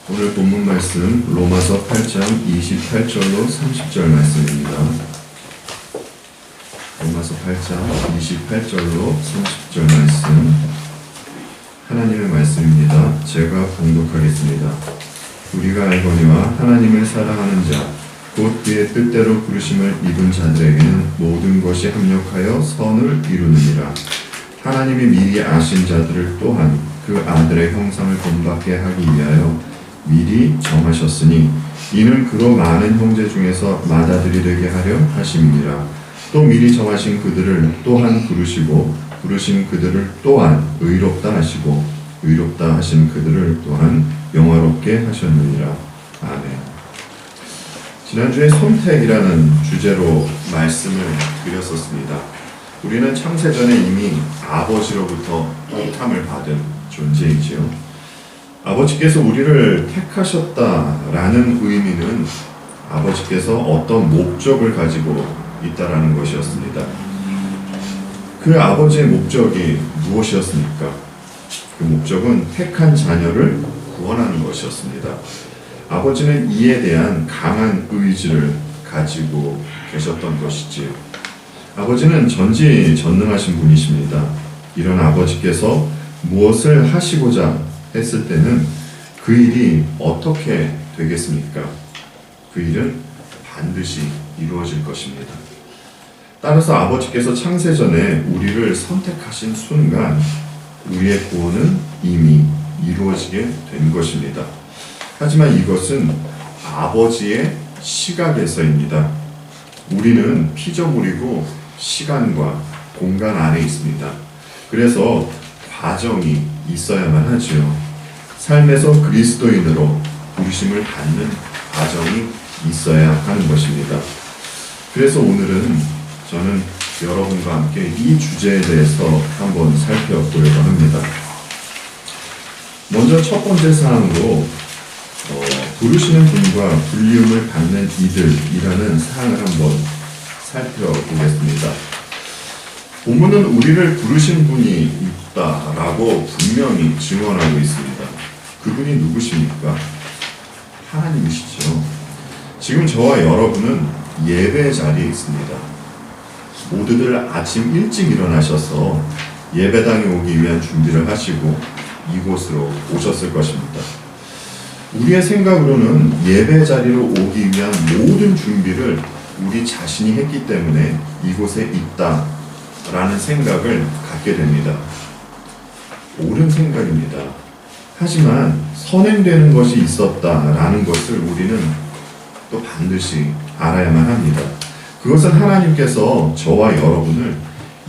오늘 본문 말씀 로마서 8장 28절로 30절 말씀입니다. 로마서 8장 28절로 30절 말씀, 하나님의 말씀입니다. 제가 봉독하겠습니다. 우리가 알거니와 하나님을 사랑하는 자 곧 그의 뜻대로 부르심을 입은 자들에게는 모든 것이 합력하여 선을 이루느니라. 하나님이 미리 아신 자들을 또한 그 아들의 형상을 본받게 하기 위하여 미리 정하셨으니 이는 그로 많은 형제 중에서 맏아들이 되게 하려 하심이니라. 또 미리 정하신 그들을 또한 부르시고 부르신 그들을 또한 의롭다 하시고 의롭다 하신 그들을 또한 영화롭게 하셨느니라. 아멘. 지난주에 선택이라는 주제로 말씀을 드렸었습니다. 우리는 창세전에 이미 아버지로부터 택함을 받은 존재이지요. 아버지께서 우리를 택하셨다라는 의미는 아버지께서 어떤 목적을 가지고 있다라는 것이었습니다. 그 아버지의 목적이 무엇이었습니까? 그 목적은 택한 자녀를 구원하는 것이었습니다. 아버지는 이에 대한 강한 의지를 가지고 계셨던 것이지요. 아버지는 전지전능하신 분이십니다. 이런 아버지께서 무엇을 하시고자 했을 때는 그 일이 어떻게 되겠습니까? 그 일은 반드시 이루어질 것입니다. 따라서 아버지께서 창세전에 우리를 선택하신 순간 우리의 구원은 이미 이루어지게 된 것입니다. 하지만 이것은 아버지의 시각에서입니다. 우리는 피조물이고 시간과 공간 안에 있습니다. 그래서 과정이 있어야만 하지요. 삶에서 그리스도인으로 부르심을 받는 과정이 있어야 하는 것입니다. 그래서 오늘은 저는 여러분과 함께 이 주제에 대해서 한번 살펴보려고 합니다. 먼저 첫 번째 사항으로 부르시는 분과 불리움을 받는 이들이라는 사항을 한번 살펴보겠습니다. 본문은 우리를 부르신 분이 있다라고 분명히 증언하고 있습니다. 그분이 누구십니까? 하나님이시죠. 지금 저와 여러분은 예배 자리에 있습니다. 모두들 아침 일찍 일어나셔서 예배당에 오기 위한 준비를 하시고 이곳으로 오셨을 것입니다. 우리의 생각으로는 예배 자리로 오기 위한 모든 준비를 우리 자신이 했기 때문에 이곳에 있다라는 생각을 갖게 됩니다. 옳은 생각입니다. 하지만 선행되는 것이 있었다라는 것을 우리는 또 반드시 알아야만 합니다. 그것은 하나님께서 저와 여러분을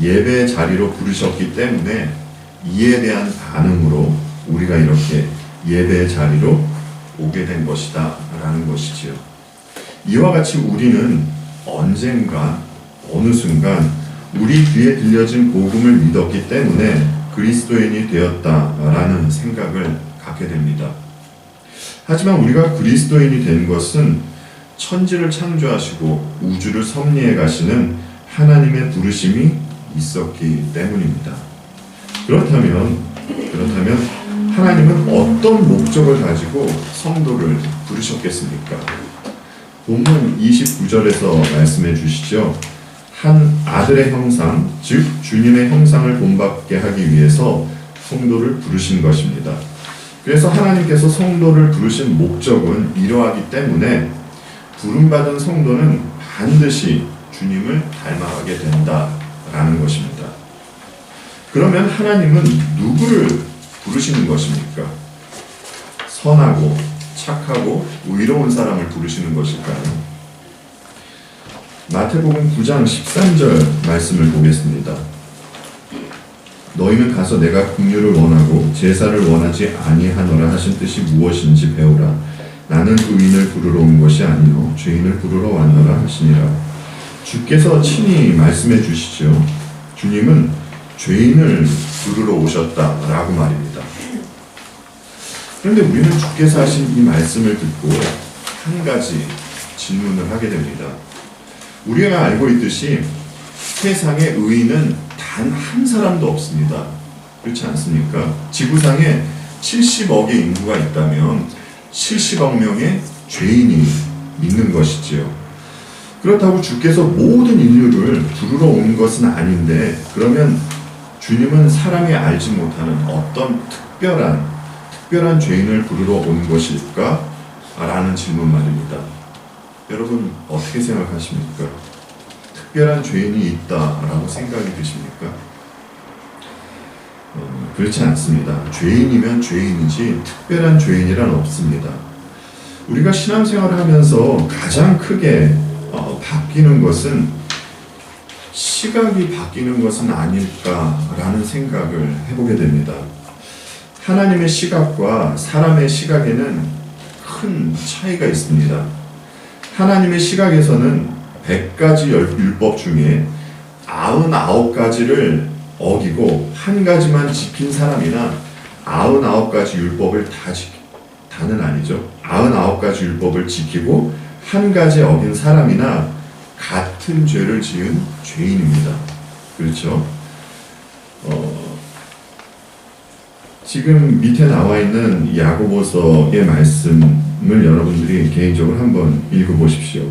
예배 자리로 부르셨기 때문에 이에 대한 반응으로 우리가 이렇게 예배 자리로 오게 된 것이다 라는 것이지요. 이와 같이 우리는 언젠가 어느 순간 우리 귀에 들려진 복음을 믿었기 때문에 그리스도인이 되었다라는 생각을 갖게 됩니다. 하지만 우리가 그리스도인이 된 것은 천지를 창조하시고 우주를 섭리해 가시는 하나님의 부르심이 있었기 때문입니다. 그렇다면 하나님은 어떤 목적을 가지고 성도를 부르셨겠습니까? 본문 29절에서 말씀해 주시죠. 한 아들의 형상, 즉 주님의 형상을 본받게 하기 위해서 성도를 부르신 것입니다. 그래서 하나님께서 성도를 부르신 목적은 이러하기 때문에 부름받은 성도는 반드시 주님을 닮아가게 된다라는 것입니다. 그러면 하나님은 누구를 부르시는 것입니까? 선하고 착하고 의로운 사람을 부르시는 것일까요? 마태복음 9장 13절 말씀을 보겠습니다. 너희는 가서 내가 긍휼을 원하고 제사를 원하지 아니하노라 하신 뜻이 무엇인지 배우라. 나는 의인을 부르러 온 것이 아니요 죄인을 부르러 왔노라 하시니라. 주께서 친히 말씀해 주시죠. 주님은 죄인을 부르러 오셨다라고 말입니다. 그런데 우리는 주께서 하신 이 말씀을 듣고 한 가지 질문을 하게 됩니다. 우리가 알고 있듯이 세상에 의인은 단 한 사람도 없습니다. 그렇지 않습니까? 지구상에 70억의 인구가 있다면 70억 명의 죄인이 있는 것이지요. 그렇다고 주께서 모든 인류를 부르러 온 것은 아닌데, 그러면 주님은 사람이 알지 못하는 어떤 특별한 죄인을 부르러 온 것일까? 라는 질문 말입니다. 여러분 어떻게 생각하십니까? 특별한 죄인이 있다라고 생각이 드십니까? 그렇지 않습니다. 죄인이면 죄인이지 특별한 죄인이란 없습니다. 우리가 신앙생활을 하면서 가장 크게 바뀌는 것은 시각이 바뀌는 것은 아닐까라는 생각을 해보게 됩니다. 하나님의 시각과 사람의 시각에는 큰 차이가 있습니다. 하나님의 시각에서는 100가지 율법 중에 99가지를 어기고 한 가지만 지킨 사람이나 99가지 율법을 다는 아니죠. 99가지 율법을 지키고 한 가지 어긴 사람이나 같은 죄를 지은 죄인입니다. 그렇죠? 지금 밑에 나와 있는 야고보서의 말씀을 여러분들이 개인적으로 한번 읽어보십시오.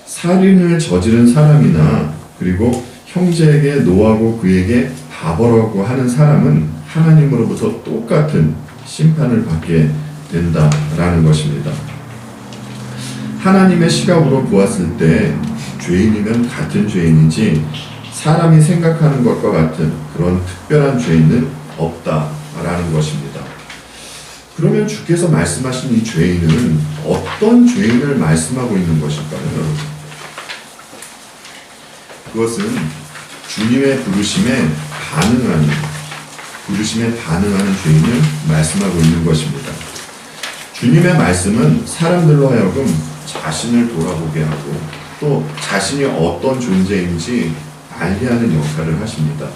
살인을 저지른 사람이나 그리고 형제에게 노하고 그에게 바보라고 하는 사람은 하나님으로부터 똑같은 심판을 받게 된다라는 것입니다. 하나님의 시각으로 보았을 때 죄인이면 같은 죄인이지 사람이 생각하는 것과 같은 그런 특별한 죄인은 없다라는 것입니다. 그러면 주께서 말씀하신 이 죄인은 어떤 죄인을 말씀하고 있는 것일까요? 그것은 주님의 부르심에 반응하는 죄인을 말씀하고 있는 것입니다. 주님의 말씀은 사람들로 하여금 자신을 돌아보게 하고 또 자신이 어떤 존재인지 알게 하는 역할을 하십니다.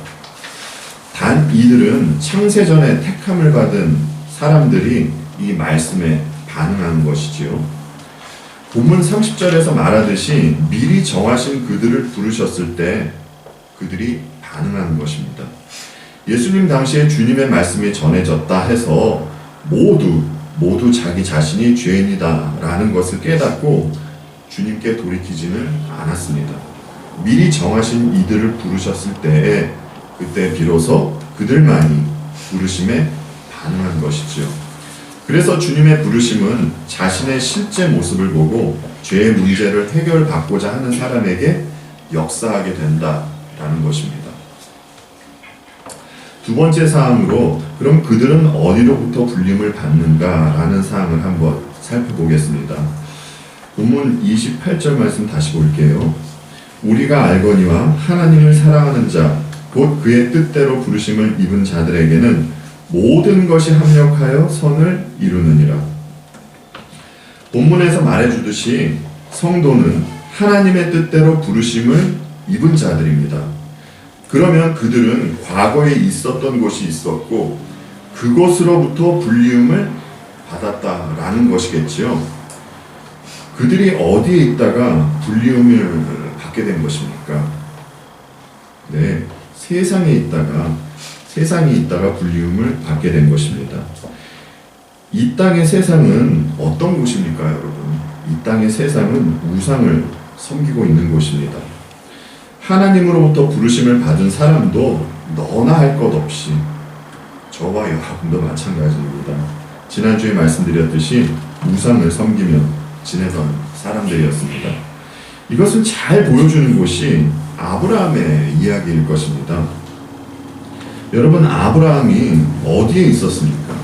단 이들은 창세전에 택함을 받은 사람들이 이 말씀에 반응하는 것이지요. 본문 30절에서 말하듯이 미리 정하신 그들을 부르셨을 때 그들이 반응하는 것입니다. 예수님 당시에 주님의 말씀이 전해졌다 해서 모두 자기 자신이 죄인이다 라는 것을 깨닫고 주님께 돌이키지는 않았습니다. 미리 정하신 이들을 부르셨을 때에 그때 비로소 그들만이 부르심에 반응한 것이지요. 그래서 주님의 부르심은 자신의 실제 모습을 보고 죄의 문제를 해결받고자 하는 사람에게 역사하게 된다라는 것입니다. 두 번째 사항으로 그럼 그들은 어디로부터 불림을 받는가라는 사항을 한번 살펴보겠습니다. 본문 28절 말씀 다시 볼게요. 우리가 알거니와 하나님을 사랑하는 자 곧 그의 뜻대로 부르심을 입은 자들에게는 모든 것이 합력하여 선을 이루느니라. 본문에서 말해주듯이 성도는 하나님의 뜻대로 부르심을 입은 자들입니다. 그러면 그들은 과거에 있었던 곳이 있었고 그곳으로부터 불리움을 받았다라는 것이겠지요. 그들이 어디에 있다가 불리움을 받게 된 것입니까? 네, 세상에 있다가 불리움을 받게 된 것입니다. 이 땅의 세상은 어떤 곳입니까, 여러분? 이 땅의 세상은 우상을 섬기고 있는 곳입니다. 하나님으로부터 부르심을 받은 사람도 너나 할 것 없이 저와 여러분도 마찬가지입니다. 지난주에 말씀드렸듯이 우상을 섬기며 지내던 사람들이었습니다. 이것을 잘 보여주는 곳이 아브라함의 이야기일 것입니다. 여러분, 아브라함이 어디에 있었습니까?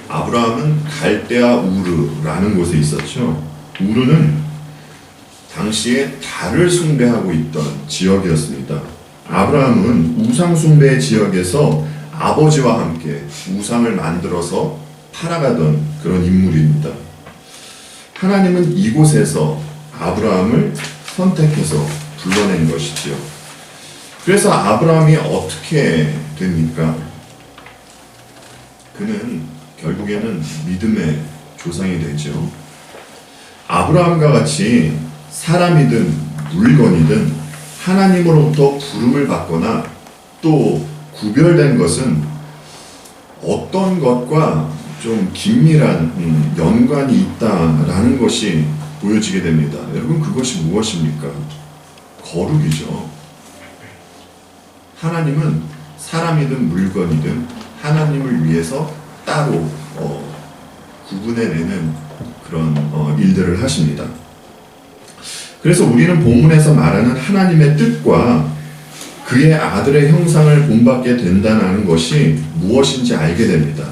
아브라함은 갈대아 우르라는 곳에 있었죠. 우르는 당시에 달을 숭배하고 있던 지역이었습니다. 아브라함은 우상 숭배의 지역에서 아버지와 함께 우상을 만들어서 팔아가던 그런 인물입니다. 하나님은 이곳에서 아브라함을 선택해서 불러낸 것이지요. 그래서 아브라함이 어떻게 됩니까? 그는 결국에는 믿음의 조상이 되죠. 아브라함과 같이 사람이든 물건이든 하나님으로부터 부름을 받거나 또 구별된 것은 어떤 것과 좀 긴밀한 연관이 있다라는 것이 보여지게 됩니다. 여러분, 그것이 무엇입니까? 거룩이죠. 하나님은 사람이든 물건이든 하나님을 위해서 따로 구분해내는 그런 일들을 하십니다. 그래서 우리는 본문에서 말하는 하나님의 뜻과 그의 아들의 형상을 본받게 된다는 것이 무엇인지 알게 됩니다.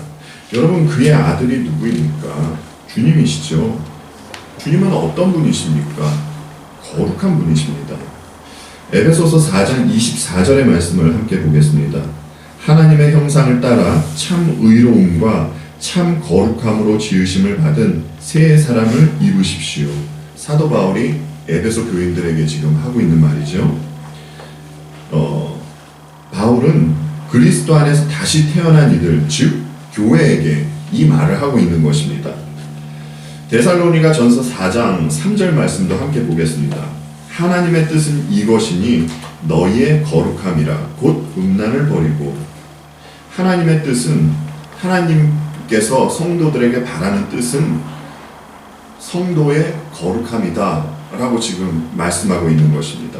여러분, 그의 아들이 누구입니까? 주님이시죠. 주님은 어떤 분이십니까? 거룩한 분이십니다. 에베소서 4장 24절의 말씀을 함께 보겠습니다. 하나님의 형상을 따라 참 의로움과 참 거룩함으로 지으심을 받은 새 사람을 이루십시오. 사도 바울이 에베소 교인들에게 지금 하고 있는 말이죠. 바울은 그리스도 안에서 다시 태어난 이들, 즉 교회에게 이 말을 하고 있는 것입니다. 데살로니가 전서 4장 3절 말씀도 함께 보겠습니다. 하나님의 뜻은 이것이니 너희의 거룩함이라 곧 음란을 버리고. 하나님의 뜻은, 하나님께서 성도들에게 바라는 뜻은 성도의 거룩함이다 라고 지금 말씀하고 있는 것입니다.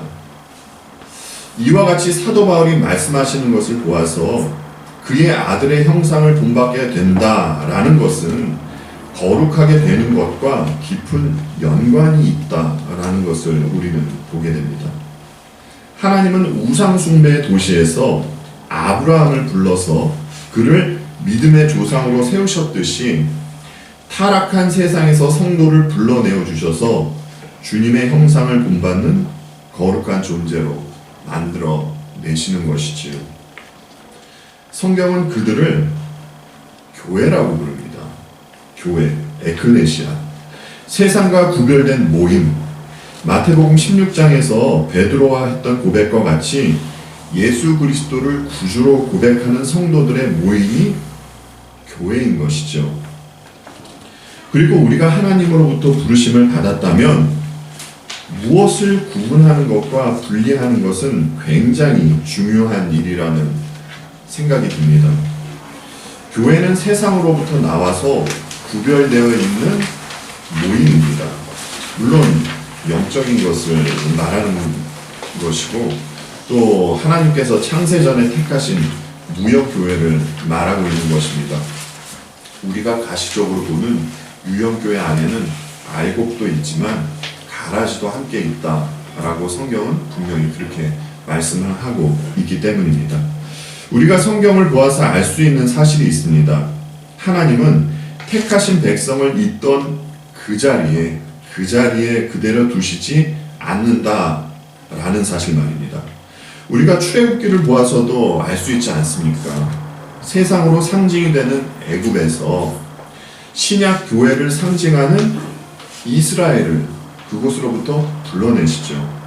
이와 같이 사도 바울이 말씀하시는 것을 보아서 그의 아들의 형상을 본받게 된다라는 것은 거룩하게 되는 것과 깊은 연관이 있다라는 것을 우리는 보게 됩니다. 하나님은 우상 숭배의 도시에서 아브라함을 불러서 그를 믿음의 조상으로 세우셨듯이 타락한 세상에서 성도를 불러내어 주셔서 주님의 형상을 본받는 거룩한 존재로 만들어 내시는 것이지요. 성경은 그들을 교회라고 부릅니다. 교회, 에클레시아. 세상과 구별된 모임. 마태복음 16장에서 베드로와 했던 고백과 같이 예수 그리스도를 구주로 고백하는 성도들의 모임이 교회인 것이죠. 그리고 우리가 하나님으로부터 부르심을 받았다면 무엇을 구분하는 것과 분리하는 것은 굉장히 중요한 일이라는 생각이 듭니다. 교회는 세상으로부터 나와서 구별되어 있는 모임입니다. 물론 영적인 것을 말하는 것이고 또 하나님께서 창세전에 택하신 무역교회를 말하고 있는 것입니다. 우리가 가시적으로 보는 유형교회 안에는 알곡도 있지만 가라지도 함께 있다라고 성경은 분명히 그렇게 말씀을 하고 있기 때문입니다. 우리가 성경을 보아서 알 수 있는 사실이 있습니다. 하나님은 택하신 백성을 있던 그 자리에 그대로 두시지 않는다라는 사실 말입니다. 우리가 출애굽기를 보아서도 알 수 있지 않습니까? 세상으로 상징이 되는 애굽에서 신약 교회를 상징하는 이스라엘을 그곳으로부터 불러내시죠.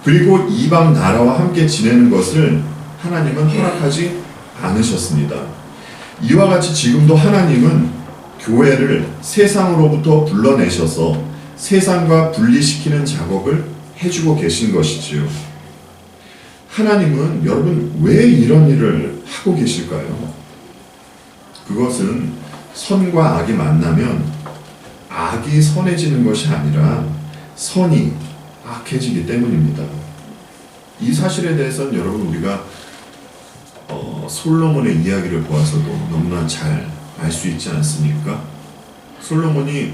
그리고 이방 나라와 함께 지내는 것을 하나님은 허락하지 않으셨습니다. 이와 같이 지금도 하나님은 교회를 세상으로부터 불러내셔서 세상과 분리시키는 작업을 해주고 계신 것이지요. 하나님은 여러분 왜 이런 일을 하고 계실까요? 그것은 선과 악이 만나면 악이 선해지는 것이 아니라 선이 악해지기 때문입니다. 이 사실에 대해서는 여러분 우리가 솔로몬의 이야기를 보아서도 너무나 잘 알 수 있지 않습니까? 솔로몬이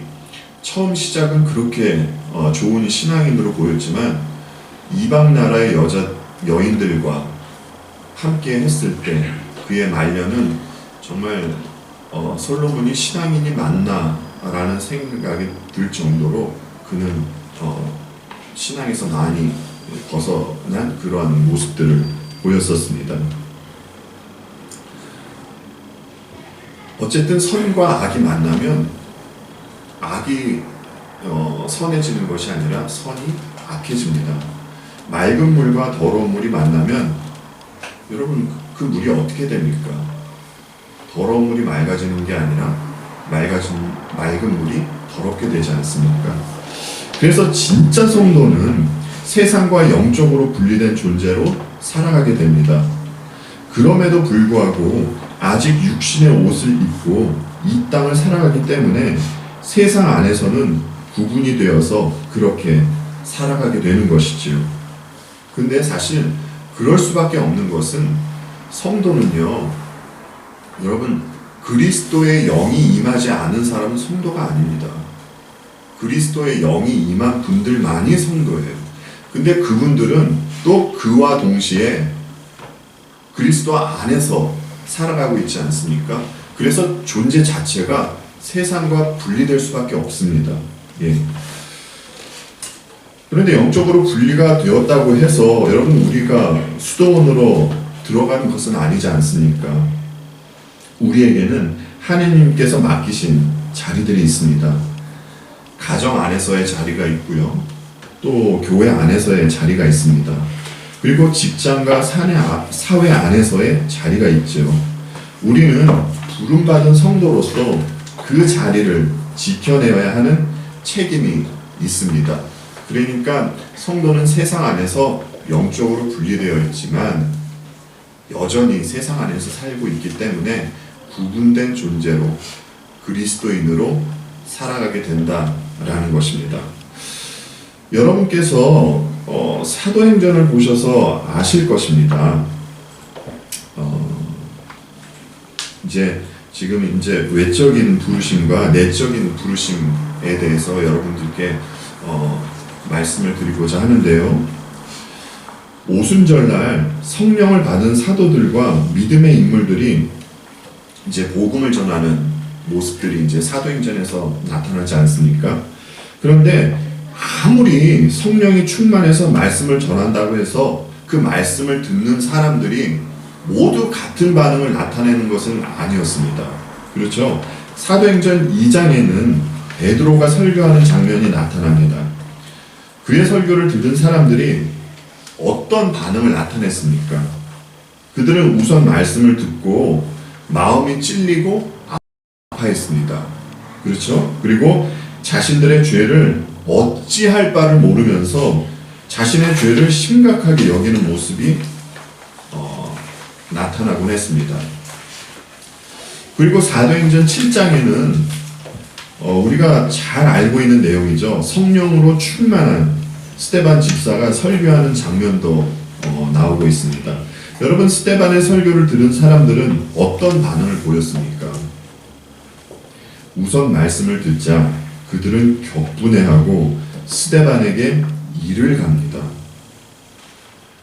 처음 시작은 그렇게 좋은 신앙인으로 보였지만 이방 나라의 여인들과 함께 했을 때 그의 말년은 정말 솔로몬이 신앙인이 맞나라는 생각이 들 정도로 그는 신앙에서 많이 벗어난 그러한 모습들을 보였었습니다. 어쨌든 선과 악이 만나면 악이 선해지는 것이 아니라 선이 악해집니다. 맑은 물과 더러운 물이 만나면 여러분 그 물이 어떻게 됩니까? 더러운 물이 맑아지는 게 아니라 맑은 물이 더럽게 되지 않습니까? 그래서 진짜 성도는 세상과 영적으로 분리된 존재로 살아가게 됩니다. 그럼에도 불구하고 아직 육신의 옷을 입고 이 땅을 살아가기 때문에 세상 안에서는 구분이 되어서 그렇게 살아가게 되는 것이지요. 근데 사실 그럴 수밖에 없는 것은 성도는요, 여러분, 그리스도의 영이 임하지 않은 사람은 성도가 아닙니다. 그리스도의 영이 임한 분들만이 성도예요. 근데 그분들은 또 그와 동시에 그리스도 안에서 살아가고 있지 않습니까? 그래서 존재 자체가 세상과 분리될 수밖에 없습니다. 예. 그런데 영적으로 분리가 되었다고 해서 여러분 우리가 수도원으로 들어가는 것은 아니지 않습니까? 우리에게는 하나님께서 맡기신 자리들이 있습니다. 가정 안에서의 자리가 있고요. 또 교회 안에서의 자리가 있습니다. 그리고 직장과 사회 안에서의 자리가 있죠. 우리는 부름받은 성도로서 그 자리를 지켜내야 하는 책임이 있습니다. 그러니까 성도는 세상 안에서 영적으로 분리되어 있지만 여전히 세상 안에서 살고 있기 때문에 구분된 존재로 그리스도인으로 살아가게 된다라는 것입니다. 여러분께서 사도행전을 보셔서 아실 것입니다. 지금 외적인 부르심과 내적인 부르심에 대해서 여러분들께 말씀을 드리고자 하는데요. 오순절날 성령을 받은 사도들과 믿음의 인물들이 이제 복음을 전하는 모습들이 이제 사도행전에서 나타나지 않습니까? 그런데 아무리 성령이 충만해서 말씀을 전한다고 해서 그 말씀을 듣는 사람들이 모두 같은 반응을 나타내는 것은 아니었습니다. 그렇죠? 사도행전 2장에는 베드로가 설교하는 장면이 나타납니다. 그의 설교를 들은 사람들이 어떤 반응을 나타냈습니까? 그들은 우선 말씀을 듣고 마음이 찔리고 아파했습니다. 그렇죠? 그리고 자신들의 죄를 어찌할 바를 모르면서 자신의 죄를 심각하게 여기는 모습이 나타나곤 했습니다. 그리고 사도행전 7장에는 우리가 잘 알고 있는 내용이죠. 성령으로 충만한 스데반 집사가 설교하는 장면도 나오고 있습니다. 여러분, 스데반의 설교를 들은 사람들은 어떤 반응을 보였습니까? 우선 말씀을 듣자 그들은 격분해하고 스데반에게 이를 갑니다.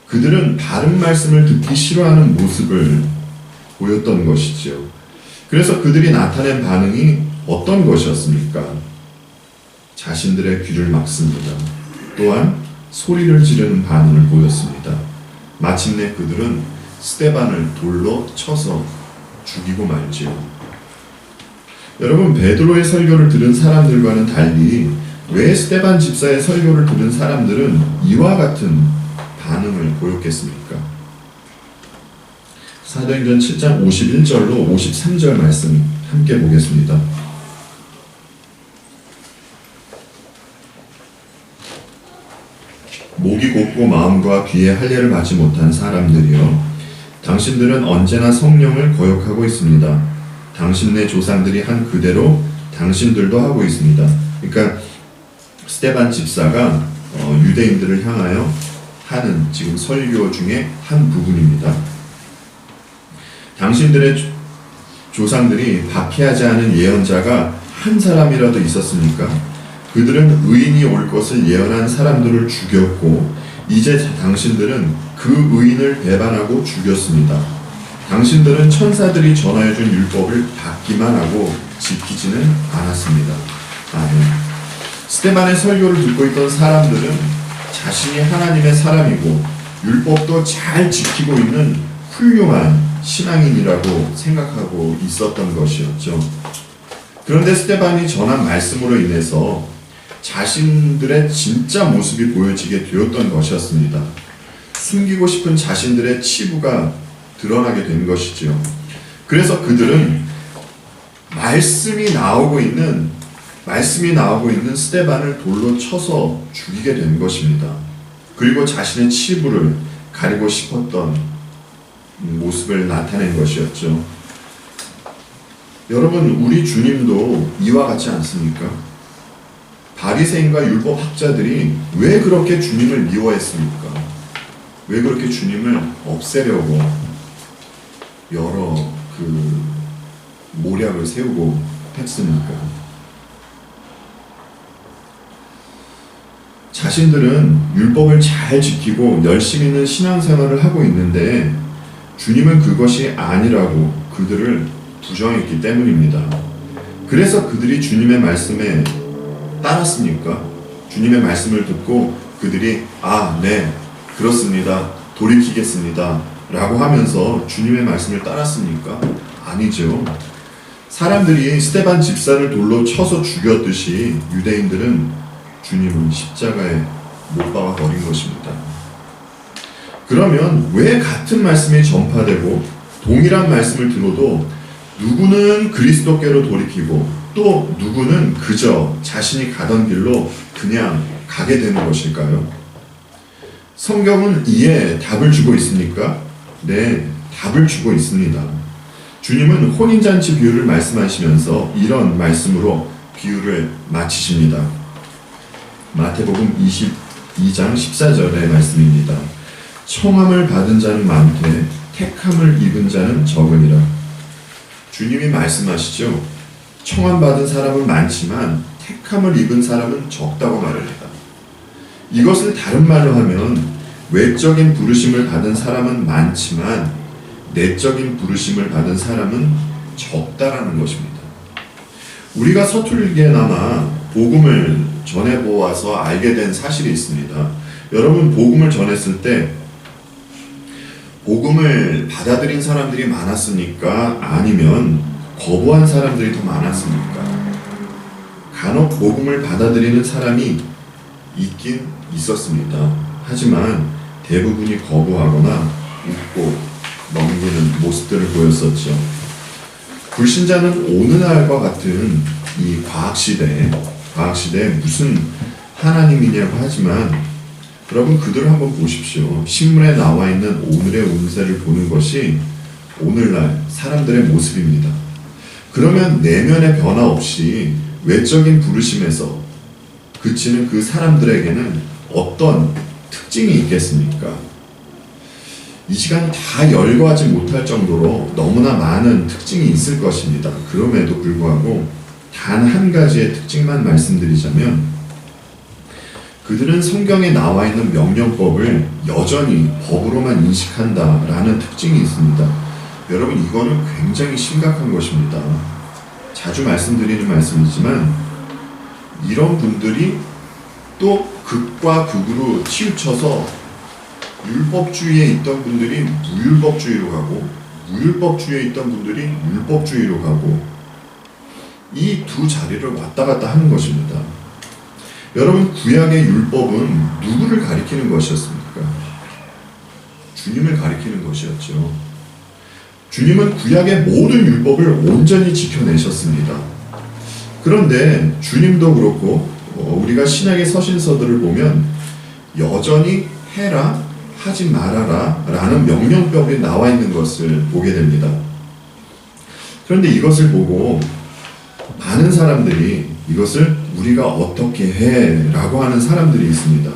그들은 바른 말씀을 듣기 싫어하는 모습을 보였던 것이지요. 그래서 그들이 나타낸 반응이 어떤 것이었습니까? 자신들의 귀를 막습니다. 또한 소리를 지르는 반응을 보였습니다. 마침내 그들은 스데반을 돌로 쳐서 죽이고 말지요. 여러분, 베드로의 설교를 들은 사람들과는 달리 왜 스데반 집사의 설교를 들은 사람들은 이와 같은 반응을 보였겠습니까? 사도행전 7장 51절로 53절 말씀 함께 보겠습니다. 목이 곧고 마음과 귀에 할례를 받지 못한 사람들이여, 당신들은 언제나 성령을 거역하고 있습니다. 당신네 조상들이 한 그대로 당신들도 하고 있습니다. 그러니까 스데반 집사가 유대인들을 향하여 하는 지금 설교 중에 한 부분입니다. 당신들의 조상들이 박해하지 않은 예언자가 한 사람이라도 있었습니까? 그들은 의인이 올 것을 예언한 사람들을 죽였고 이제 당신들은 그 의인을 배반하고 죽였습니다. 당신들은 천사들이 전하여준 율법을 받기만 하고 지키지는 않았습니다. 아멘. 스데반의 설교를 듣고 있던 사람들은 자신이 하나님의 사람이고 율법도 잘 지키고 있는 훌륭한 신앙인이라고 생각하고 있었던 것이었죠. 그런데 스데반이 전한 말씀으로 인해서 자신들의 진짜 모습이 보여지게 되었던 것이었습니다. 숨기고 싶은 자신들의 치부가 드러나게 된 것이지요. 그래서 그들은 말씀이 나오고 있는 스데반을 돌로 쳐서 죽이게 된 것입니다. 그리고 자신의 치부를 가리고 싶었던 모습을 나타낸 것이었죠. 여러분, 우리 주님도 이와 같지 않습니까? 바리새인과 율법 학자들이 왜 그렇게 주님을 미워했습니까? 왜 그렇게 주님을 없애려고 여러 모략을 세우고 했습니까? 자신들은 율법을 잘 지키고 열심히 있는 신앙생활을 하고 있는데 주님은 그것이 아니라고 그들을 부정했기 때문입니다. 그래서 그들이 주님의 말씀에 따랐습니까? 주님의 말씀을 듣고 그들이 네, 그렇습니다, 돌이키겠습니다 라고 하면서 주님의 말씀을 따랐습니까? 아니죠. 사람들이 스데반 집사를 돌로 쳐서 죽였듯이 유대인들은 주님을 십자가에 못 박아 버린 것입니다. 그러면 왜 같은 말씀이 전파되고 동일한 말씀을 들어도 누구는 그리스도께로 돌이키고 또 누구는 그저 자신이 가던 길로 그냥 가게 되는 것일까요? 성경은 이에 답을 주고 있습니까? 네, 답을 주고 있습니다. 주님은 혼인잔치 비유를 말씀하시면서 이런 말씀으로 비유를 마치십니다. 마태복음 22장 14절의 말씀입니다. 청함을 받은 자는 많되 택함을 입은 자는 적으니라. 주님이 말씀하시죠. 청함 받은 사람은 많지만 택함을 입은 사람은 적다고 말합니다. 이것을 다른 말로 하면 외적인 부르심을 받은 사람은 많지만 내적인 부르심을 받은 사람은 적다라는 것입니다. 우리가 서툴게나마 복음을 전해보아서 알게 된 사실이 있습니다. 여러분, 복음을 전했을 때 복음을 받아들인 사람들이 많았습니까? 아니면 거부한 사람들이 더 많았습니까? 간혹 복음을 받아들이는 사람이 있긴 있었습니다. 하지만 대부분이 거부하거나 웃고 넘기는 모습들을 보였었죠. 불신자는 오늘날과 같은 이 과학시대에 무슨 하나님이냐고 하지만 여러분, 그들을 한번 보십시오. 신문에 나와 있는 오늘의 운세를 보는 것이 오늘날 사람들의 모습입니다. 그러면 내면의 변화 없이 외적인 부르심에서 그치는 그 사람들에게는 어떤 특징이 있겠습니까? 이 시간 다 열거하지 못할 정도로 너무나 많은 특징이 있을 것입니다. 그럼에도 불구하고 단 한 가지의 특징만 말씀드리자면 그들은 성경에 나와 있는 명령법을 여전히 법으로만 인식한다라는 특징이 있습니다. 여러분, 이거는 굉장히 심각한 것입니다. 자주 말씀드리는 말씀이지만 이런 분들이 또 극과 극으로 치우쳐서 율법주의에 있던 분들이 무율법주의로 가고 무율법주의에 있던 분들이 율법주의로 가고 이 두 자리를 왔다 갔다 하는 것입니다. 여러분, 구약의 율법은 누구를 가리키는 것이었습니까? 주님을 가리키는 것이었죠. 주님은 구약의 모든 율법을 온전히 지켜내셨습니다. 그런데 주님도 그렇고 우리가 신약의 서신서들을 보면 여전히 해라, 하지 말아라 라는 명령법이 나와 있는 것을 보게 됩니다. 그런데 이것을 보고 많은 사람들이 이것을 우리가 어떻게 해? 라고 하는 사람들이 있습니다.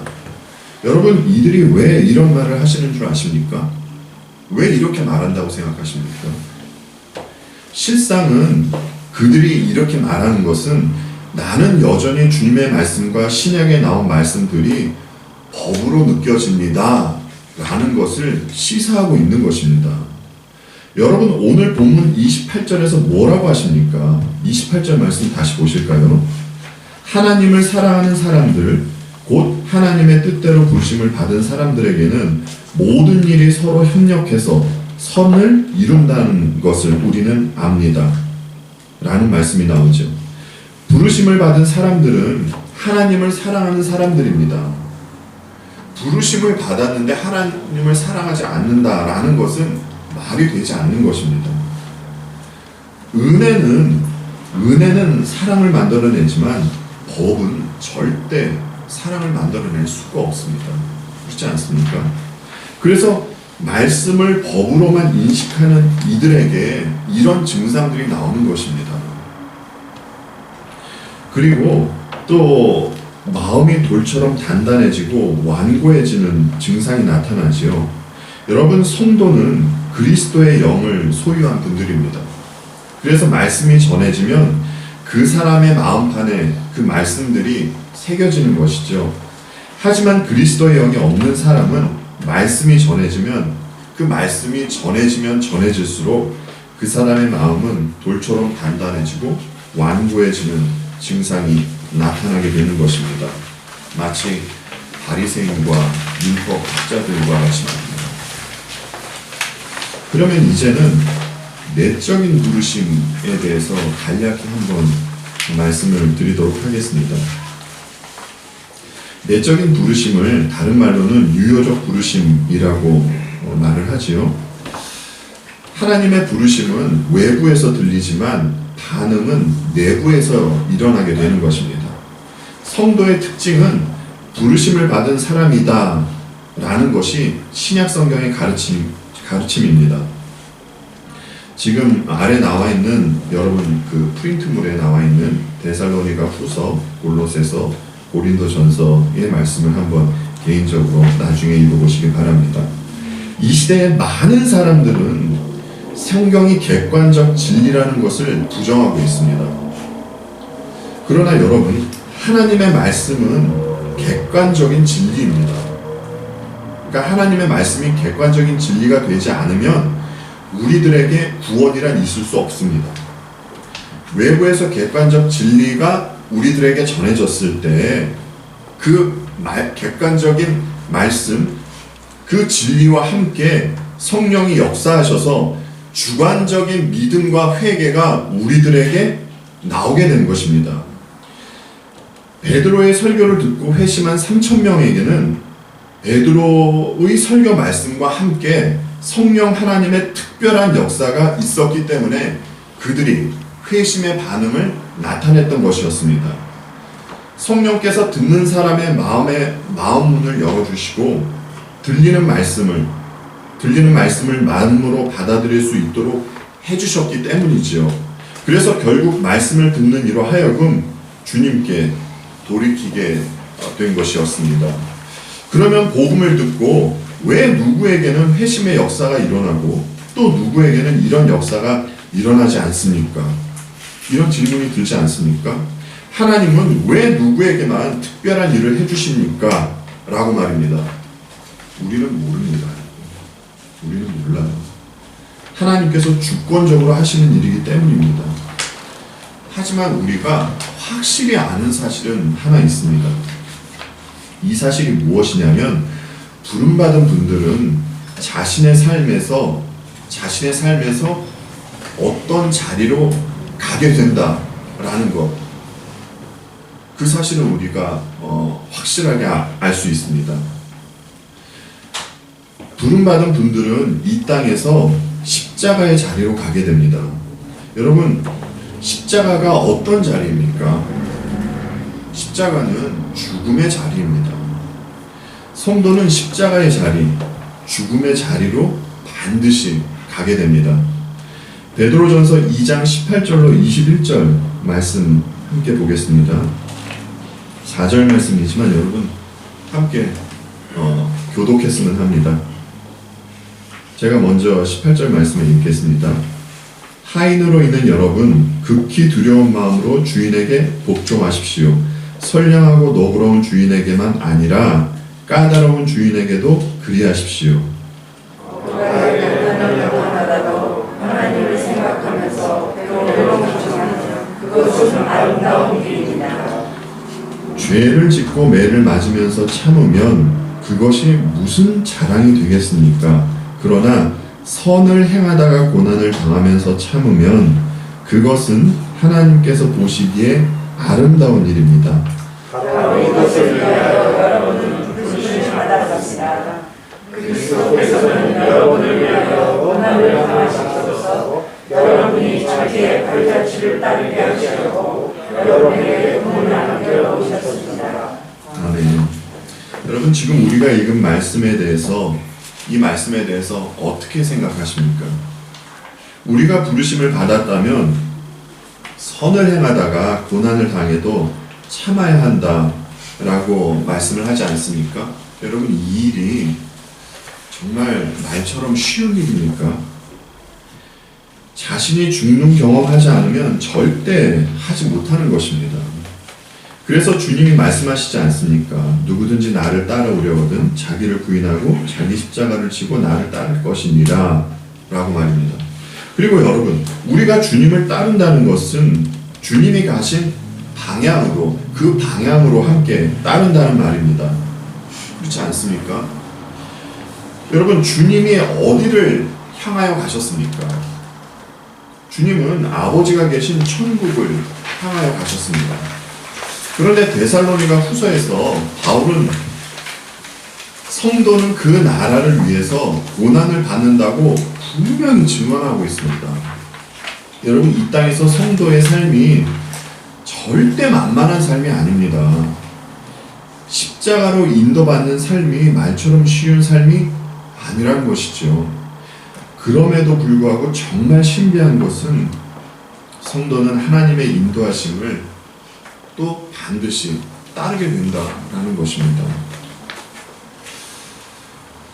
여러분, 이들이 왜 이런 말을 하시는 줄 아십니까? 왜 이렇게 말한다고 생각하십니까? 실상은 그들이 이렇게 말하는 것은 나는 여전히 주님의 말씀과 신약에 나온 말씀들이 법으로 느껴집니다 라는 것을 시사하고 있는 것입니다. 여러분, 오늘 본문 28절에서 뭐라고 하십니까? 28절 말씀 다시 보실까요? 하나님을 사랑하는 사람들, 곧 하나님의 뜻대로 부르심을 받은 사람들에게는 모든 일이 서로 협력해서 선을 이룬다는 것을 우리는 압니다 라는 말씀이 나오죠. 부르심을 받은 사람들은 하나님을 사랑하는 사람들입니다. 부르심을 받았는데 하나님을 사랑하지 않는다라는 것은 말이 되지 않는 것입니다. 은혜는 사랑을 만들어내지만 법은 절대 사랑을 만들어낼 수가 없습니다. 그렇지 않습니까? 그래서 말씀을 법으로만 인식하는 이들에게 이런 증상들이 나오는 것입니다. 그리고 또 마음이 돌처럼 단단해지고 완고해지는 증상이 나타나지요. 여러분, 성도는 그리스도의 영을 소유한 분들입니다. 그래서 말씀이 전해지면 그 사람의 마음판에 그 말씀들이 새겨지는 것이죠. 하지만 그리스도의 영이 없는 사람은 말씀이 전해지면 그 말씀이 전해지면 전해질수록 그 사람의 마음은 돌처럼 단단해지고 완고해지는 증상이 나타나게 되는 것입니다. 마치 바리새인과 율법 학자들과 같이 말입니다. 그러면 이제는 내적인 부르심에 대해서 간략히 한번 말씀을 드리도록 하겠습니다. 내적인 부르심을 다른 말로는 유효적 부르심이라고 말을 하지요. 하나님의 부르심은 외부에서 들리지만 반응은 내부에서 일어나게 되는 것입니다. 성도의 특징은 부르심을 받은 사람이다 라는 것이 신약 성경의 가르침입니다. 지금 아래 나와 있는 여러분 그 프린트물에 나와 있는 데살로니가 후서, 골로새서, 고린도전서의 말씀을 한번 개인적으로 나중에 읽어보시기 바랍니다. 이 시대의 많은 사람들은 성경이 객관적 진리라는 것을 부정하고 있습니다. 그러나 여러분, 하나님의 말씀은 객관적인 진리입니다. 그러니까 하나님의 말씀이 객관적인 진리가 되지 않으면 우리들에게 구원이란 있을 수 없습니다. 외부에서 객관적 진리가 우리들에게 전해졌을 때 그 객관적인 말씀, 그 진리와 함께 성령이 역사하셔서 주관적인 믿음과 회개가 우리들에게 나오게 된 것입니다. 베드로의 설교를 듣고 회심한 3,000명에게는 베드로의 설교 말씀과 함께 성령 하나님의 특별한 역사가 있었기 때문에 그들이 회심의 반응을 나타냈던 것이었습니다. 성령께서 듣는 사람의 마음 문을 열어주시고 들리는 말씀을 마음으로 받아들일 수 있도록 해주셨기 때문이지요. 그래서 결국 말씀을 듣는 이로 하여금 주님께 돌이키게 된 것이었습니다. 그러면 복음을 듣고 왜 누구에게는 회심의 역사가 일어나고 또 누구에게는 이런 역사가 일어나지 않습니까? 이런 질문이 들지 않습니까? 하나님은 왜 누구에게만 특별한 일을 해주십니까? 라고 말입니다. 우리는 모릅니다. 우리는 몰라요. 하나님께서 주권적으로 하시는 일이기 때문입니다. 하지만 우리가 확실히 아는 사실은 하나 있습니다. 이 사실이 무엇이냐면 부름받은 분들은 자신의 삶에서 어떤 자리로 가게 된다라는 것, 그 사실은 우리가 확실하게 알 수 있습니다. 부름받은 분들은 이 땅에서 십자가의 자리로 가게 됩니다. 여러분, 십자가가 어떤 자리입니까? 십자가는 죽음의 자리입니다. 성도는 십자가의 자리, 죽음의 자리로 반드시 가게 됩니다. 베드로전서 2장 18절로 21절 말씀 함께 보겠습니다. 4절 말씀이지만 여러분 함께 교독했으면 합니다. 제가 먼저 18절 말씀을 읽겠습니다. 하인으로 있는 여러분 극히 두려운 마음으로 주인에게 복종하십시오. 선량하고 너그러운 주인에게만 아니라 까다로운 주인에게도 그리하십시오. 하나님을 생각하면서 그것은 아름다운 일입니다. 죄를 짓고 매를 맞으면서 참으면 그것이 무슨 자랑이 되겠습니까? 그러나 선을 행하다가 고난을 당하면서 참으면 그것은 하나님께서 보시기에 아름다운 일입니다. 바로 이것을 위하여 여러분은 부르심을 받았습니다. 그리스도께서는 여러분을 위하여 고난을 당하시옵소서. 여러분이 자기의 발자취를 따르게 하시려고 여러분에게 문을 남겨 오셨습니다. 아멘. 여러분, 지금 우리가 읽은 말씀에 대해서 이 말씀에 대해서 어떻게 생각하십니까? 우리가 부르심을 받았다면 선을 행하다가 고난을 당해도 참아야 한다라고 말씀을 하지 않습니까? 여러분, 이 일이 정말 말처럼 쉬운 일입니까? 자신이 죽는 경험하지 않으면 절대 하지 못하는 것입니다. 그래서 주님이 말씀하시지 않습니까? 누구든지 나를 따라오려거든 자기를 부인하고 자기 십자가를 지고 나를 따를 것이니라 라고 말입니다. 그리고 여러분, 우리가 주님을 따른다는 것은 주님이 가신 방향으로, 그 방향으로 함께 따른다는 말입니다. 그렇지 않습니까? 여러분, 주님이 어디를 향하여 가셨습니까? 주님은 아버지가 계신 천국을 향하여 가셨습니다. 그런데 데살로니가 후서에서 바울은 성도는 그 나라를 위해서 고난을 받는다고 분명히 증언하고 있습니다. 여러분, 이 땅에서 성도의 삶이 절대 만만한 삶이 아닙니다. 십자가로 인도받는 삶이 말처럼 쉬운 삶이 아니라는 것이죠. 그럼에도 불구하고 정말 신비한 것은 성도는 하나님의 인도하심을 또 반드시 따르게 된다라는 것입니다.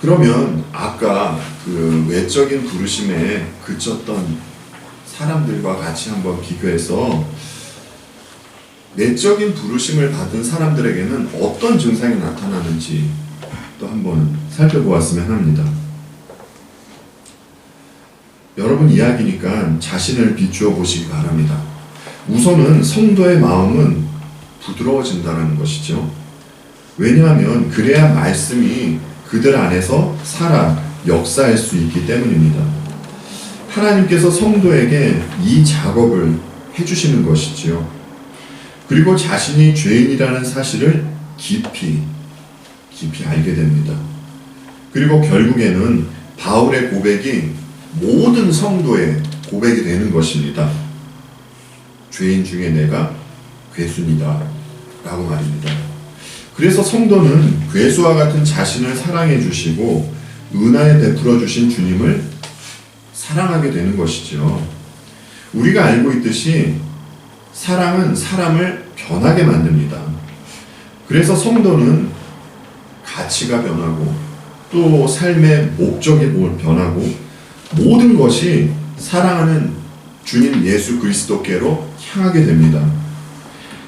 그러면 아까 그 외적인 부르심에 그쳤던 사람들과 같이 한번 비교해서 내적인 부르심을 받은 사람들에게는 어떤 증상이 나타나는지 또 한번 살펴보았으면 합니다. 여러분 이야기니까 자신을 비추어 보시기 바랍니다. 우선은 성도의 마음은 부드러워진다는 것이죠. 왜냐하면 그래야 말씀이 그들 안에서 살아 역사할 수 있기 때문입니다. 하나님께서 성도에게 이 작업을 해주시는 것이지요. 그리고 자신이 죄인이라는 사실을 깊이 알게 됩니다. 그리고 결국에는 바울의 고백이 모든 성도의 고백이 되는 것입니다. 죄인 중에 내가 괴순이다 라고 말입니다. 그래서 성도는 괴수와 같은 자신을 사랑해 주시고 은하에 베풀어 주신 주님을 사랑하게 되는 것이죠. 우리가 알고 있듯이 사랑은 사람을 변하게 만듭니다. 그래서 성도는 가치가 변하고 또 삶의 목적이 변하고 모든 것이 사랑하는 주님 예수 그리스도께로 향하게 됩니다.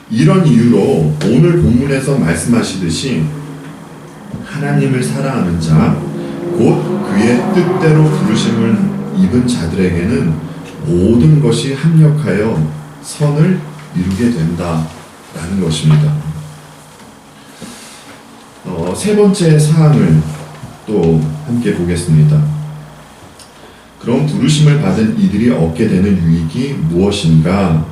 이런 이유로 오늘 본문에서 말씀하시듯이 하나님을 사랑하는 자, 곧 그의 뜻대로 부르심을 입은 자들에게는 모든 것이 합력하여 선을 이루게 된다라는 것입니다. 세 번째 사항을 또 함께 보겠습니다. 그럼 부르심을 받은 이들이 얻게 되는 유익이 무엇인가?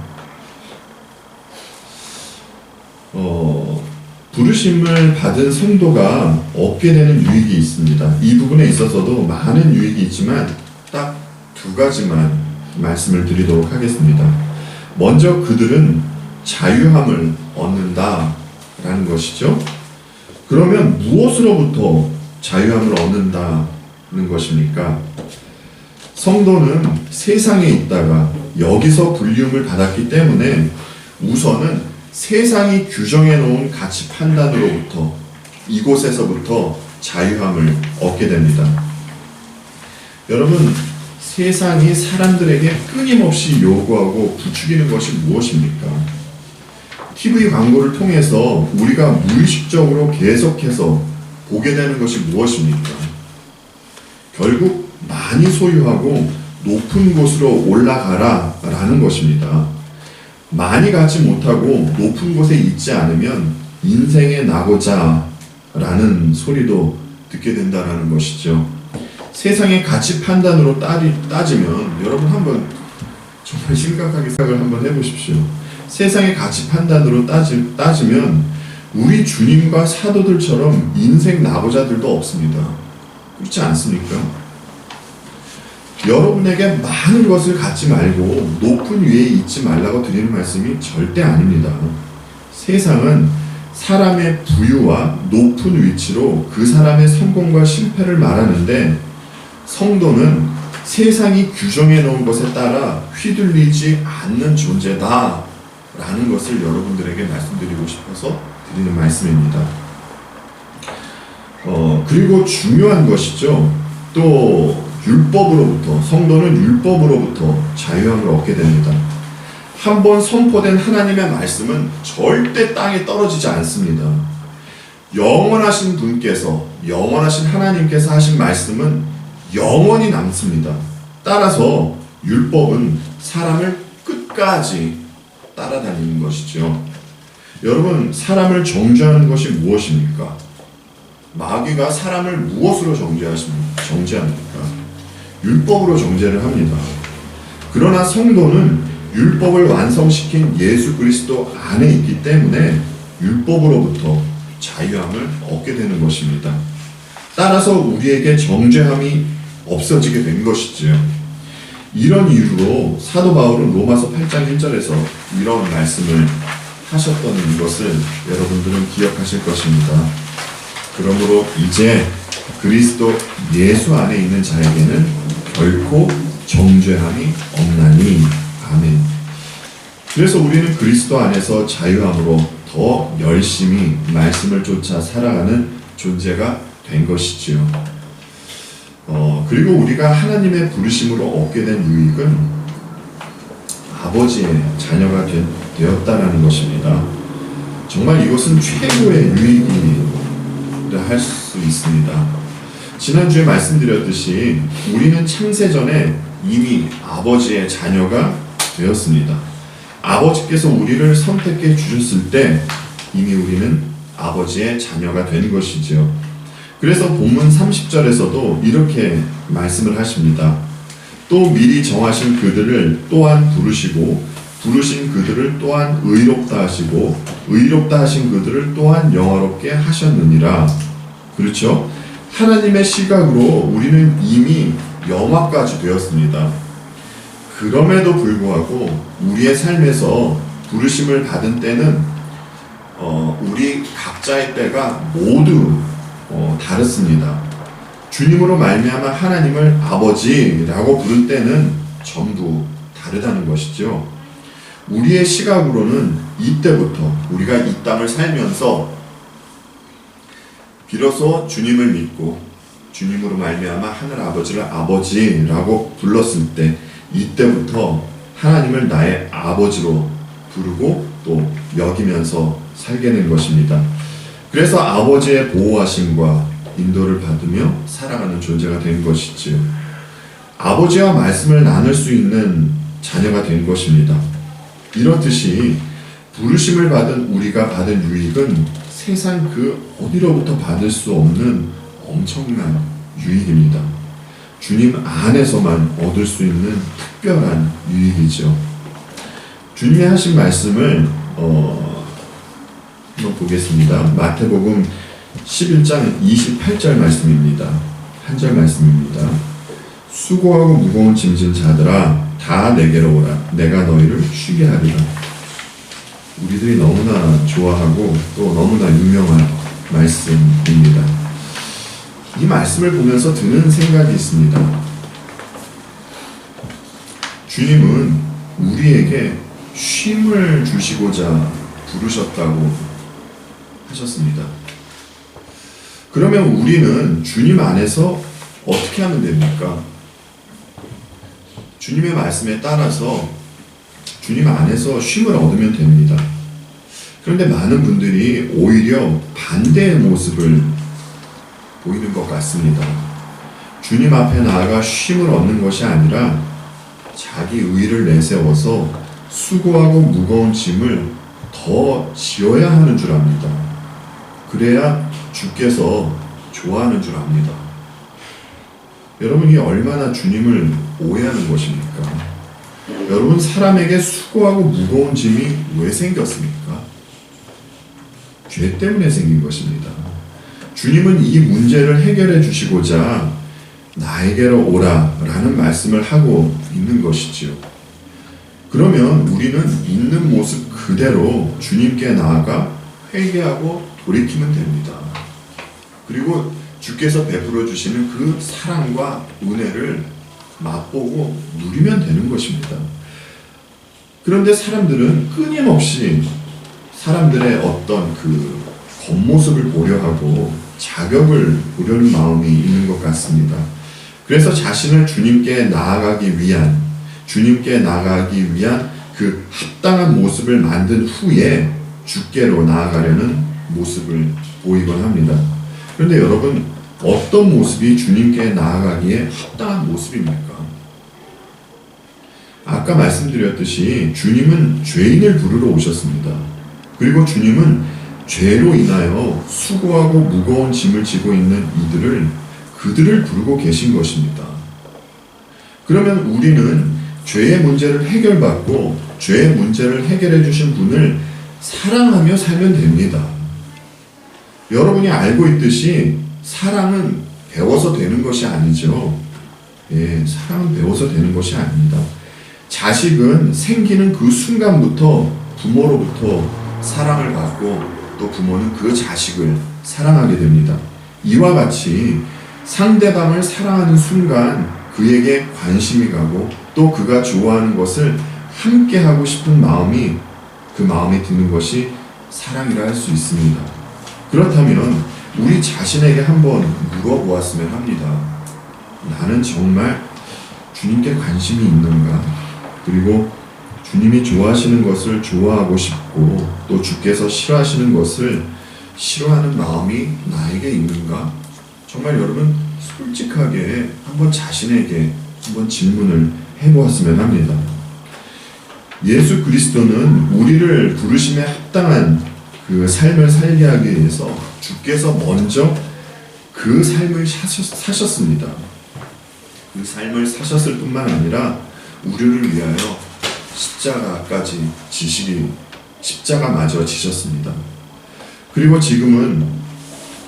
부르심을 받은 성도가 얻게 되는 유익이 있습니다. 이 부분에 있어서도 많은 유익이 있지만 딱 두 가지만 말씀을 드리도록 하겠습니다. 먼저 그들은 자유함을 얻는다라는 것이죠. 그러면 무엇으로부터 자유함을 얻는다는 것입니까? 성도는 세상에 있다가 여기서 불리움을 받았기 때문에 우선은 세상이 규정해 놓은 가치 판단으로부터 이곳에서부터 자유함을 얻게 됩니다. 여러분, 세상이 사람들에게 끊임없이 요구하고 부추기는 것이 무엇입니까? TV 광고를 통해서 우리가 무의식적으로 계속해서 보게 되는 것이 무엇입니까? 결국 많이 소유하고 높은 곳으로 올라가라 라는 것입니다. 많이 가지 못하고 높은 곳에 있지 않으면 인생에 나고자 라는 소리도 듣게 된다는 것이죠. 세상의 가치 판단으로 따지면 여러분 한번 정말 심각하게 생각을 한번 해보십시오. 세상의 가치 판단으로 따지면 우리 주님과 사도들처럼 인생 나고자들도 없습니다. 그렇지 않습니까? 여러분에게 많은 것을 갖지 말고 높은 위에 있지 말라고 드리는 말씀이 절대 아닙니다. 세상은 사람의 부유와 높은 위치로 그 사람의 성공과 실패를 말하는데, 성도는 세상이 규정해 놓은 것에 따라 휘둘리지 않는 존재다 라는 것을 여러분들에게 말씀드리고 싶어서 드리는 말씀입니다. 그리고 중요한 것이죠. 또 율법으로부터, 성도는 율법으로부터 자유함을 얻게 됩니다. 한번 선포된 하나님의 말씀은 절대 땅에 떨어지지 않습니다. 영원하신 분께서, 영원하신 하나님께서 하신 말씀은 영원히 남습니다. 따라서 율법은 사람을 끝까지 따라다니는 것이죠. 여러분, 사람을 정죄하는 것이 무엇입니까? 마귀가 사람을 무엇으로 정죄합니까? 율법으로 정죄를 합니다. 그러나 성도는 율법을 완성시킨 예수 그리스도 안에 있기 때문에 율법으로부터 자유함을 얻게 되는 것입니다. 따라서 우리에게 정죄함이 없어지게 된 것이지요. 이런 이유로 사도 바울은 로마서 8장 1절에서 이런 말씀을 하셨던 것을 여러분들은 기억하실 것입니다. 그러므로 이제 그리스도 예수 안에 있는 자에게는 결코 정죄함이 없나니. 아멘. 그래서 우리는 그리스도 안에서 자유함으로 더 열심히 말씀을 쫓아 살아가는 존재가 된 것이지요. 그리고 우리가 하나님의 부르심으로 얻게 된 유익은 아버지의 자녀가 되었다는 것입니다. 정말 이것은 최고의 유익이라 할 수 있습니다. 지난주에 말씀드렸듯이 우리는 창세전에 이미 아버지의 자녀가 되었습니다. 아버지께서 우리를 선택해 주셨을 때 이미 우리는 아버지의 자녀가 된 것이죠. 그래서 본문 30절에서도 이렇게 말씀을 하십니다. 또 미리 정하신 그들을 또한 부르시고 부르신 그들을 또한 의롭다 하시고 의롭다 하신 그들을 또한 영화롭게 하셨느니라. 그렇죠? 하나님의 시각으로 우리는 이미 영화까지 되었습니다. 그럼에도 불구하고 우리의 삶에서 부르심을 받은 때는 우리 각자의 때가 모두 다릅니다. 주님으로 말미암아 하나님을 아버지라고 부를 때는 전부 다르다는 것이죠. 우리의 시각으로는 이때부터 우리가 이 땅을 살면서 비로소 주님을 믿고 주님으로 말미암아 하늘 아버지를 아버지라고 불렀을 때 이때부터 하나님을 나의 아버지로 부르고 또 여기면서 살게 된 것입니다. 그래서 아버지의 보호하심과 인도를 받으며 살아가는 존재가 된 것이지요. 아버지와 말씀을 나눌 수 있는 자녀가 된 것입니다. 이렇듯이 부르심을 받은 우리가 받은 유익은 세상 그 어디로부터 받을 수 없는 엄청난 유익입니다. 주님 안에서만 얻을 수 있는 특별한 유익이죠. 주님이 하신 말씀을 한번 보겠습니다. 마태복음 11장 28절 말씀입니다. 한 절 말씀입니다. 수고하고 무거운 짐진 자들아 다 내게로 오라. 내가 너희를 쉬게 하리라. 우리들이 너무나 좋아하고 또 너무나 유명한 말씀입니다. 이 말씀을 보면서 드는 생각이 있습니다. 주님은 우리에게 쉼을 주시고자 부르셨다고 하셨습니다. 그러면 우리는 주님 안에서 어떻게 하면 됩니까? 주님의 말씀에 따라서 주님 안에서 쉼을 얻으면 됩니다. 그런데 많은 분들이 오히려 반대의 모습을 보이는 것 같습니다. 주님 앞에 나아가 쉼을 얻는 것이 아니라 자기 의를 내세워서 수고하고 무거운 짐을 더 지어야 하는 줄 압니다. 그래야 주께서 좋아하는 줄 압니다. 여러분이 얼마나 주님을 오해하는 것입니까? 여러분, 사람에게 수고하고 무거운 짐이 왜 생겼습니까? 죄 때문에 생긴 것입니다. 주님은 이 문제를 해결해 주시고자 나에게로 오라 라는 말씀을 하고 있는 것이지요. 그러면 우리는 있는 모습 그대로 주님께 나아가 회개하고 돌이키면 됩니다. 그리고 주께서 베풀어 주시는 그 사랑과 은혜를 맛보고 누리면 되는 것입니다. 그런데 사람들은 끊임없이 사람들의 어떤 그 겉모습을 보려 하고 자격을 보려는 마음이 있는 것 같습니다. 그래서 자신을 주님께 나아가기 위한 그 합당한 모습을 만든 후에 주께로 나아가려는 모습을 보이곤 합니다. 그런데 여러분, 어떤 모습이 주님께 나아가기에 합당한 모습입니까? 아까 말씀드렸듯이 주님은 죄인을 부르러 오셨습니다. 그리고 주님은 죄로 인하여 수고하고 무거운 짐을 지고 있는 그들을 부르고 계신 것입니다. 그러면 우리는 죄의 문제를 해결받고 죄의 문제를 해결해 주신 분을 사랑하며 살면 됩니다. 여러분이 알고 있듯이 사랑은 배워서 되는 것이 아니죠. 사랑은 배워서 되는 것이 아닙니다. 자식은 생기는 그 순간부터 부모로부터 사랑을 받고 또 부모는 그 자식을 사랑하게 됩니다. 이와 같이 상대방을 사랑하는 순간 그에게 관심이 가고 또 그가 좋아하는 것을 함께 하고 싶은 마음이 드는 것이 사랑이라 할 수 있습니다. 그렇다면 우리 자신에게 한번 물어보았으면 합니다. 나는 정말 주님께 관심이 있는가? 그리고 주님이 좋아하시는 것을 좋아하고 싶고 또 주께서 싫어하시는 것을 싫어하는 마음이 나에게 있는가? 정말 여러분 솔직하게 한번 자신에게 한번 질문을 해보았으면 합니다. 예수 그리스도는 우리를 부르심에 합당한 그 삶을 살게 하기 위해서 주께서 먼저 그 삶을 사셨습니다. 그 삶을 사셨을 뿐만 아니라 우리를 위하여 십자가까지 십자가마저 지셨습니다. 그리고 지금은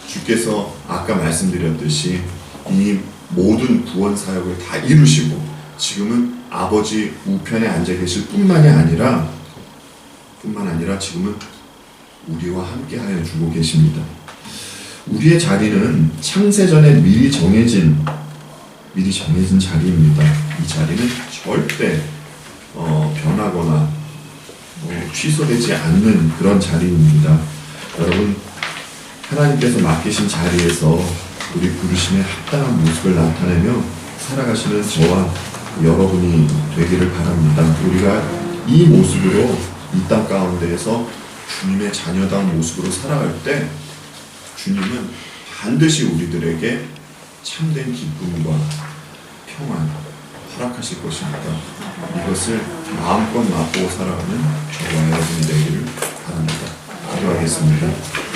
주께서 아까 말씀드렸듯이 이 모든 구원 사역을 다 이루시고 지금은 아버지 우편에 앉아 계실 뿐만이 아니라 지금은 우리와 함께 하여 주고 계십니다. 우리의 자리는 창세전에 미리 정해진 자리입니다. 이 자리는 절대 변하거나 취소되지 않는 그런 자리입니다. 여러분, 하나님께서 맡기신 자리에서 우리 부르심에 합당한 모습을 나타내며 살아가시는 저와 여러분이 되기를 바랍니다. 우리가 이 모습으로 이 땅 가운데에서 주님의 자녀다운 모습으로 살아갈 때 주님은 반드시 우리들에게 참된 기쁨과 평안 허락하실 것입니다. 이것을 마음껏 맛보고 살아가는 저와 여러분이 되기를 바랍니다. 기도하겠습니다.